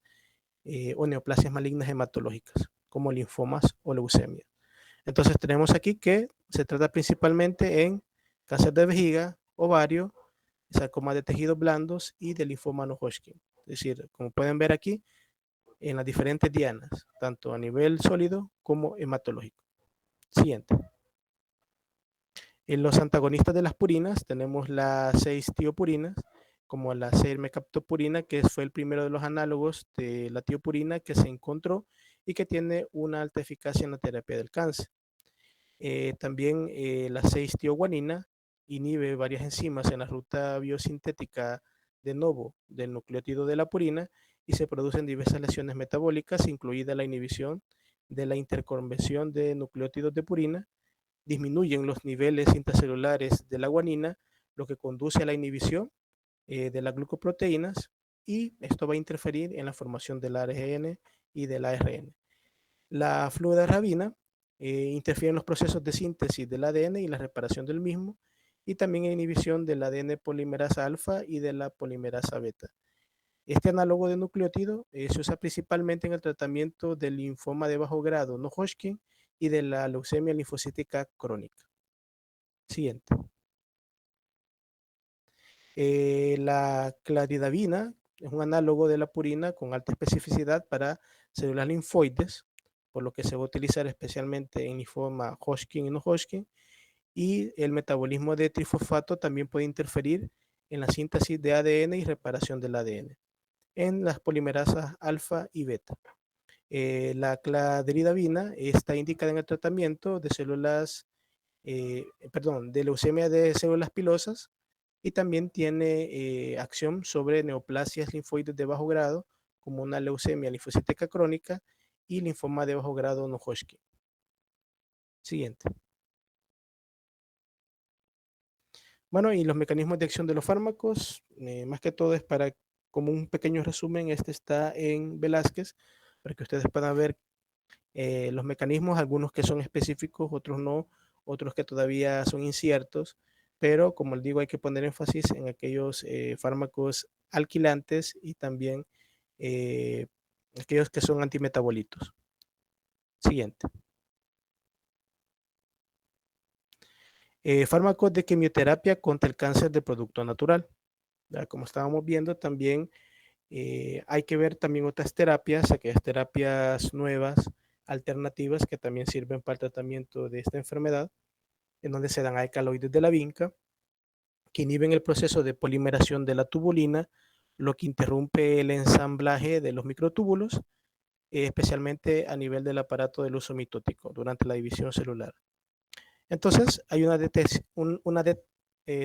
o neoplasias malignas hematológicas, como linfomas o leucemia. Entonces tenemos aquí que se trata principalmente en cáncer de vejiga, ovario, sarcoma de tejidos blandos y de linfoma no Hodgkin. Es decir, como pueden ver aquí, en las diferentes dianas, tanto a nivel sólido como hematológico. Siguiente. En los antagonistas de las purinas tenemos las 6-tiopurinas, como la 6-mercaptopurina, que fue el primero de los análogos de la tiopurina que se encontró y que tiene una alta eficacia en la terapia del cáncer. También la 6-tioguanina inhibe varias enzimas en la ruta biosintética de novo del nucleótido de la purina y se producen diversas lesiones metabólicas, incluida la inhibición de la interconversión de nucleótidos de purina, disminuyen los niveles intracelulares de la guanina, lo que conduce a la inhibición de las glucoproteínas y esto va a interferir en la formación del ARN y del ARN. La fludarabina interfiere en los procesos de síntesis del ADN y la reparación del mismo, y también en inhibición del ADN polimerasa alfa y de la polimerasa beta. Este análogo de nucleótido se usa principalmente en el tratamiento del linfoma de bajo grado no Hodgkin y de la leucemia linfocítica crónica. Siguiente. La claridabina es un análogo de la purina con alta especificidad para células linfoides, por lo que se va a utilizar especialmente en linfoma Hodgkin y no Hodgkin, y el metabolismo de trifosfato también puede interferir en la síntesis de ADN y reparación del ADN en las polimerasas alfa y beta. La claridabina está indicada en el tratamiento de células, de leucemia de células pilosas y también tiene acción sobre neoplasias linfoides de bajo grado, como una leucemia linfocítica crónica y linfoma de bajo grado no Hodgkin. Siguiente. Bueno, y los mecanismos de acción de los fármacos, más que todo es para, como un pequeño resumen, este está en Velázquez, para que ustedes puedan ver los mecanismos, algunos que son específicos, otros no, otros que todavía son inciertos, pero como les digo, hay que poner énfasis en aquellos fármacos alquilantes y también eh, aquellos que son antimetabolitos. Siguiente. Fármacos de quimioterapia contra el cáncer de producto natural. Ya, como estábamos viendo, también hay que ver también otras terapias, aquellas terapias nuevas, alternativas que también sirven para el tratamiento de esta enfermedad, en donde se dan alcaloides de la vinca, que inhiben el proceso de polimeración de la tubulina, lo que interrumpe el ensamblaje de los microtúbulos, especialmente a nivel del aparato del uso mitótico durante la división celular. Entonces, hay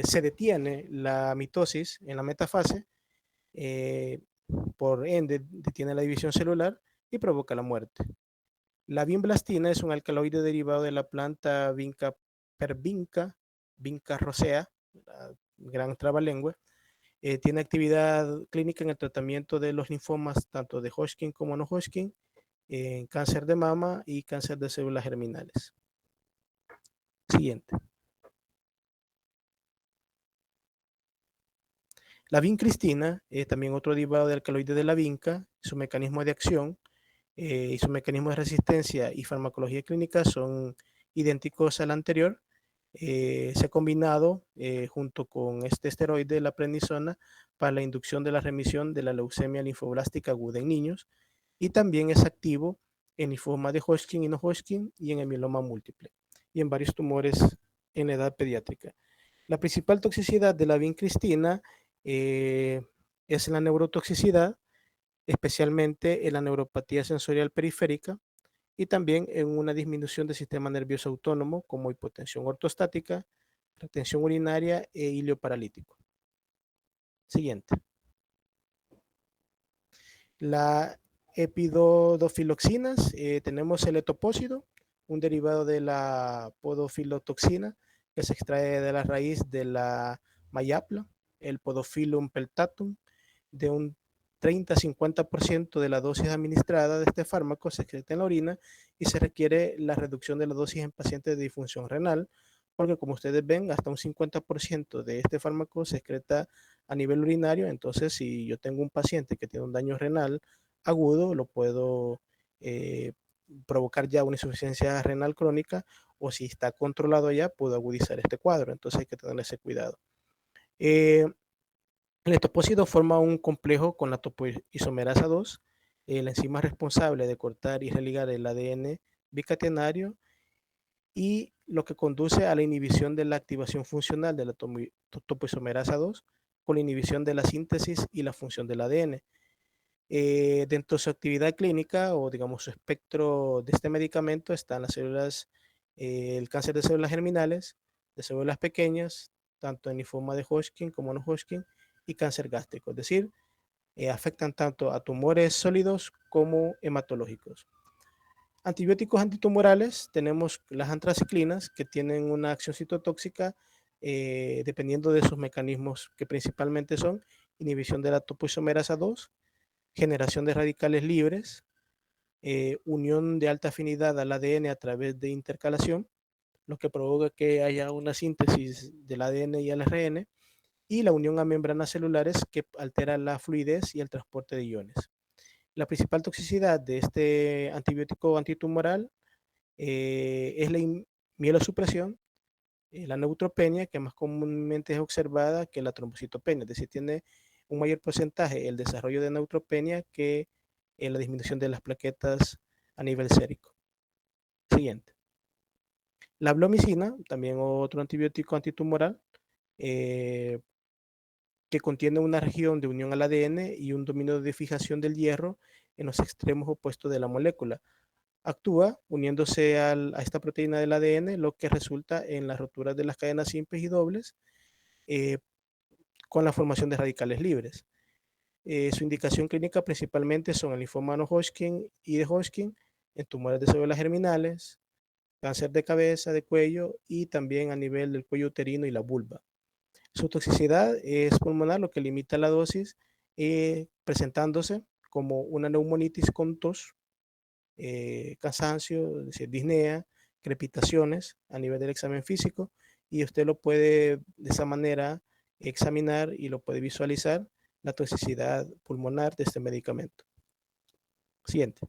se detiene la mitosis en la metafase, por ende detiene la división celular y provoca la muerte. La vinblastina es un alcaloide derivado de la planta Vinca pervinca, Vinca rosea, gran trabalengua. Tiene actividad clínica en el tratamiento de los linfomas tanto de Hodgkin como no Hodgkin, en cáncer de mama y cáncer de células germinales. Siguiente. La vincristina, también otro derivado de alcaloide de la vinca, su mecanismo de acción y su mecanismo de resistencia y farmacología clínica son idénticos al anterior. Se ha combinado junto con este esteroide, la prednisona, para la inducción de la remisión de la leucemia linfoblástica aguda en niños y también es activo en linfoma de Hodgkin y no Hodgkin y en el mieloma múltiple y en varios tumores en la edad pediátrica. La principal toxicidad de la vincristina es en la neurotoxicidad, especialmente en la neuropatía sensorial periférica y también en una disminución del sistema nervioso autónomo como hipotensión ortostática, retención urinaria e hilio paralítico. Siguiente. La epidodofiloxinas, tenemos el etopósido, un derivado de la podofilotoxina que se extrae de la raíz de la mayapla, el Podophyllum peltatum, de un 30-50% de la dosis administrada de este fármaco se excreta en la orina y se requiere la reducción de la dosis en pacientes de disfunción renal, porque como ustedes ven, hasta un 50% de este fármaco se excreta a nivel urinario. Entonces, si yo tengo un paciente que tiene un daño renal agudo, lo puedo eh, provocar ya una insuficiencia renal crónica, o si está controlado ya, puedo agudizar este cuadro. Entonces hay que tener ese cuidado. El etopósido forma un complejo con la topoisomerasa 2, la enzima responsable de cortar y religar el ADN bicatenario, y lo que conduce a la inhibición de la activación funcional de la topoisomerasa 2 con la inhibición de la síntesis y la función del ADN. Dentro de su actividad clínica o digamos su espectro de este medicamento están las células, el cáncer de células germinales, de células pequeñas, tanto en linfoma de Hodgkin como no Hodgkin, y cáncer gástrico, es decir, afectan tanto a tumores sólidos como hematológicos. Antibióticos antitumorales, tenemos las antraciclinas que tienen una acción citotóxica dependiendo de sus mecanismos, que principalmente son inhibición de la topoisomerasa 2, generación de radicales libres, unión de alta afinidad al ADN a través de intercalación, lo que provoca que haya una síntesis del ADN y el ARN, y la unión a membranas celulares que altera la fluidez y el transporte de iones. La principal toxicidad de este antibiótico antitumoral es la mielosupresión, la neutropenia, que más comúnmente es observada que la trombocitopenia, es decir, tiene un mayor porcentaje el desarrollo de neutropenia que la disminución de las plaquetas a nivel sérico. Siguiente. La blomicina, también otro antibiótico antitumoral, eh, que contiene una región de unión al ADN y un dominio de fijación del hierro en los extremos opuestos de la molécula. Actúa uniéndose a esta proteína del ADN, lo que resulta en la rotura de las cadenas simples y dobles eh, con la formación de radicales libres. Su indicación clínica principalmente son el linfoma no Hodgkin y de Hodgkin, en tumores de células germinales, cáncer de cabeza, de cuello y también a nivel del cuello uterino y la vulva. Su toxicidad es pulmonar, lo que limita la dosis, presentándose como una neumonitis con tos, cansancio, es decir, disnea, crepitaciones a nivel del examen físico, y usted lo puede de esa manera examinar y lo puede visualizar la toxicidad pulmonar de este medicamento. Siguiente.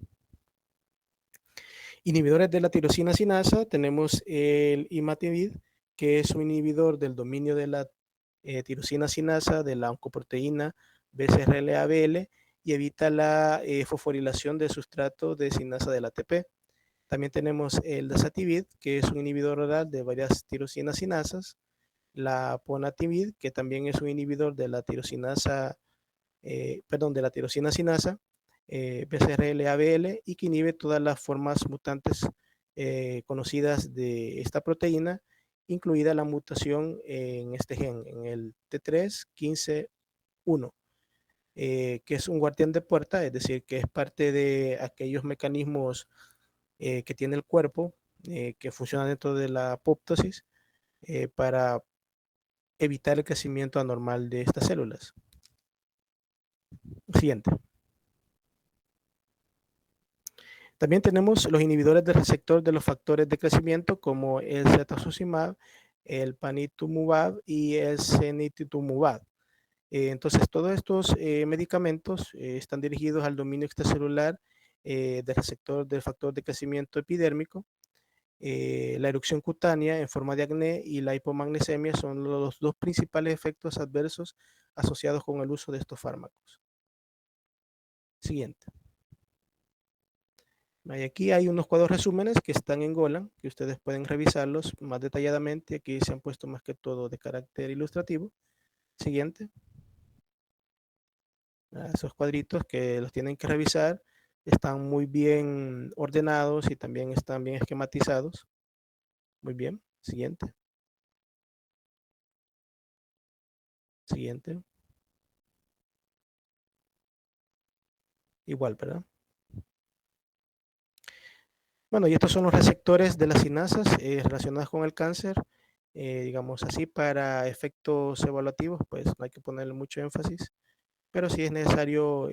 Inhibidores de la tirosina sinasa, tenemos el imatinib, que es un inhibidor del dominio de la tirosina sinasa de la oncoproteína BCR-ABL y evita la fosforilación del sustrato de sinasa del ATP. También tenemos el dasatinib, que es un inhibidor oral de varias tirosinas sinasas, la ponatinib, que también es un inhibidor de la tirosinasa, de la tirosina sinasa, BCR-ABL, y que inhibe todas las formas mutantes conocidas de esta proteína, incluida la mutación en este gen, en el T315I, que es un guardián de puerta, es decir, que es parte de aquellos mecanismos que tiene el cuerpo, que funciona dentro de la apoptosis, para evitar el crecimiento anormal de estas células. Siguiente. También tenemos los inhibidores del receptor de los factores de crecimiento como el cetuximab, el panitumumab y el cenitumumab. Entonces, todos estos medicamentos están dirigidos al dominio extracelular del receptor del factor de crecimiento epidérmico. La erupción cutánea en forma de acné y la hipomagnesemia son los dos principales efectos adversos asociados con el uso de estos fármacos. Siguiente. Aquí hay unos cuadros resúmenes que están en Golan, que ustedes pueden revisarlos más detalladamente. Aquí se han puesto más que todo de carácter ilustrativo. Siguiente. Esos cuadritos que los tienen que revisar están muy bien ordenados y también están bien esquematizados. Muy bien, siguiente, siguiente. Igual, ¿verdad? Bueno, y estos son los receptores de las sinasas relacionadas con el cáncer. Digamos así, para efectos evaluativos, pues no hay que ponerle mucho énfasis, pero sí es necesario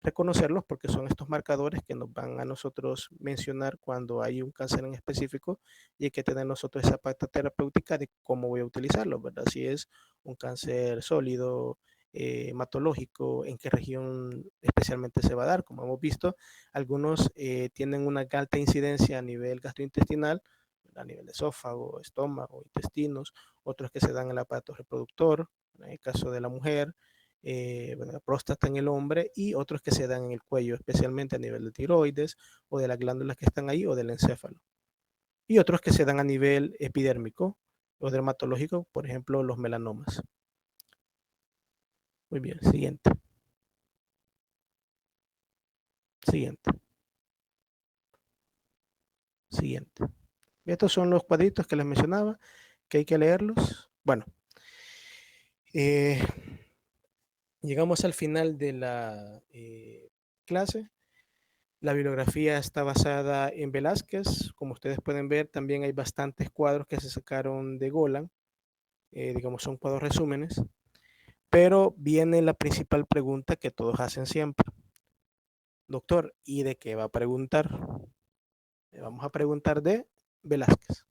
reconocerlos porque son estos marcadores que nos van a nosotros mencionar cuando hay un cáncer en específico y hay que tener nosotros esa pauta terapéutica de cómo voy a utilizarlo, ¿verdad? Si es un cáncer sólido, hematológico, en qué región especialmente se va a dar. Como hemos visto, algunos tienen una alta incidencia a nivel gastrointestinal, a nivel de esófago, estómago, intestinos, otros que se dan en el aparato reproductor, en el caso de la mujer, bueno, la próstata en el hombre y otros que se dan en el cuello, especialmente a nivel de tiroides o de las glándulas que están ahí o del encéfalo. Y otros que se dan a nivel epidérmico o dermatológico, por ejemplo, los melanomas. Muy bien, siguiente, siguiente, siguiente. Estos son los cuadritos que les mencionaba, que hay que leerlos. Bueno, eh, llegamos al final de la clase. La bibliografía está basada en Velázquez. Como ustedes pueden ver, también hay bastantes cuadros que se sacaron de Golan. Digamos, son cuadros resúmenes. Pero viene la principal pregunta que todos hacen siempre. Doctor, ¿y de qué va a preguntar? Vamos a preguntar de Velázquez.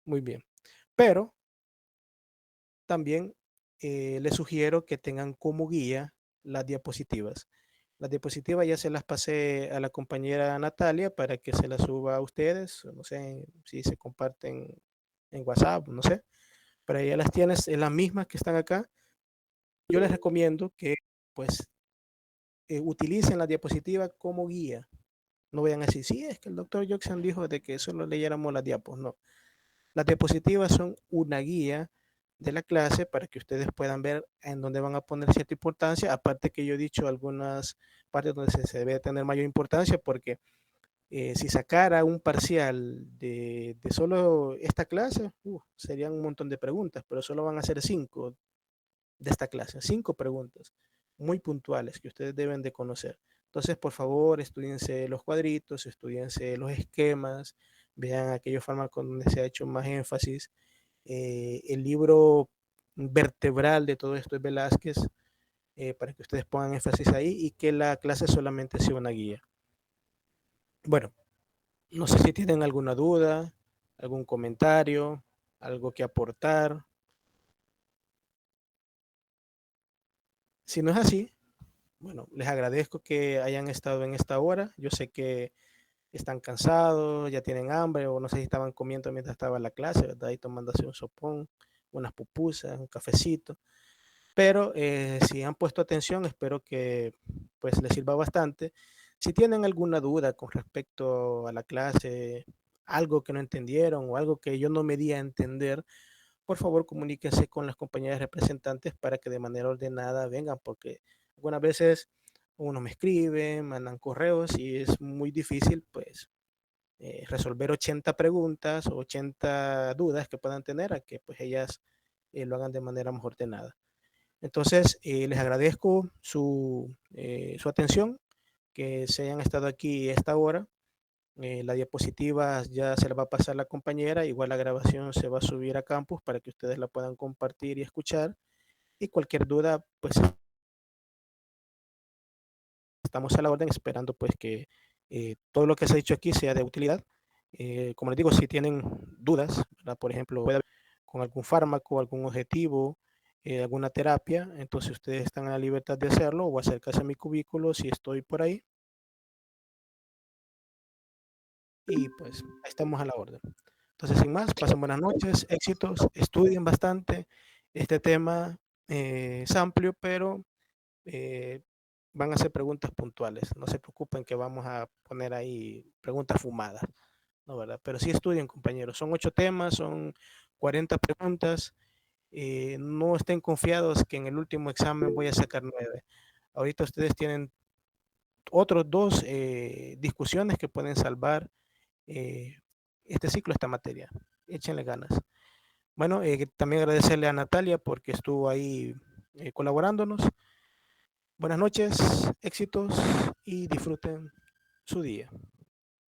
Muy bien. Pero también les sugiero que tengan como guía las diapositivas. Las diapositivas ya se las pasé a la compañera Natalia para que se las suba a ustedes, no sé si se comparten en WhatsApp, no sé, pero ya las tienes en las mismas que están acá. Yo les recomiendo que pues utilicen la diapositiva como guía. No vayan a decir, sí, es que el doctor Joxan dijo de que solo leyéramos las diapos. No, las diapositivas son una guía de la clase para que ustedes puedan ver en dónde van a poner cierta importancia, aparte que yo he dicho algunas partes donde se debe tener mayor importancia, porque si sacara un parcial de solo esta clase, serían un montón de preguntas, pero solo van a ser 5 de esta clase, 5 preguntas muy puntuales que ustedes deben de conocer. Entonces, por favor, estudiense los cuadritos, estudiense los esquemas, vean aquellos fármacos donde se ha hecho más énfasis. El libro vertebral de todo esto es Velázquez, para que ustedes pongan énfasis ahí y que la clase solamente sea una guía. Bueno, no sé si tienen alguna duda, algún comentario, algo que aportar. Si no es así, bueno, les agradezco que hayan estado en esta hora. Yo sé que están cansados, ya tienen hambre o no sé si estaban comiendo mientras estaba en la clase, ¿verdad? Y tomándose un sopón, unas pupusas, un cafecito. Pero si han puesto atención, espero que pues les sirva bastante. Si tienen alguna duda con respecto a la clase, algo que no entendieron o algo que yo no me di a entender, por favor comuníquense con las compañías representantes para que de manera ordenada vengan, porque algunas veces uno me escribe, mandan correos y es muy difícil pues resolver 80 preguntas o 80 dudas que puedan tener a que pues ellas lo hagan de manera más ordenada. Entonces, les agradezco su atención, que se hayan estado aquí a esta hora. La diapositiva ya se la va a pasar la compañera, igual la grabación se va a subir a campus para que ustedes la puedan compartir y escuchar. Y cualquier duda, pues estamos a la orden esperando pues que todo lo que se ha dicho aquí sea de utilidad. Como les digo, si tienen dudas, ¿verdad? Por ejemplo, con algún fármaco, algún objetivo, alguna terapia, entonces ustedes están en la libertad de hacerlo o acercarse a mi cubículo si estoy por ahí y pues ahí estamos a la orden. Entonces, sin más, pasen buenas noches, éxitos, estudien bastante. Este tema es amplio, pero eh, van a ser preguntas puntuales. No se preocupen que vamos a poner ahí preguntas fumadas, ¿no, verdad? Pero sí estudien, compañeros. Son 8 temas, son 40 preguntas no estén confiados que en el último examen voy a sacar 9. Ahorita ustedes tienen otros dos discusiones que pueden salvar eh, este ciclo, esta materia. Échenle ganas. Bueno, también agradecerle a Natalia porque estuvo ahí colaborándonos. Buenas noches, éxitos y disfruten su día.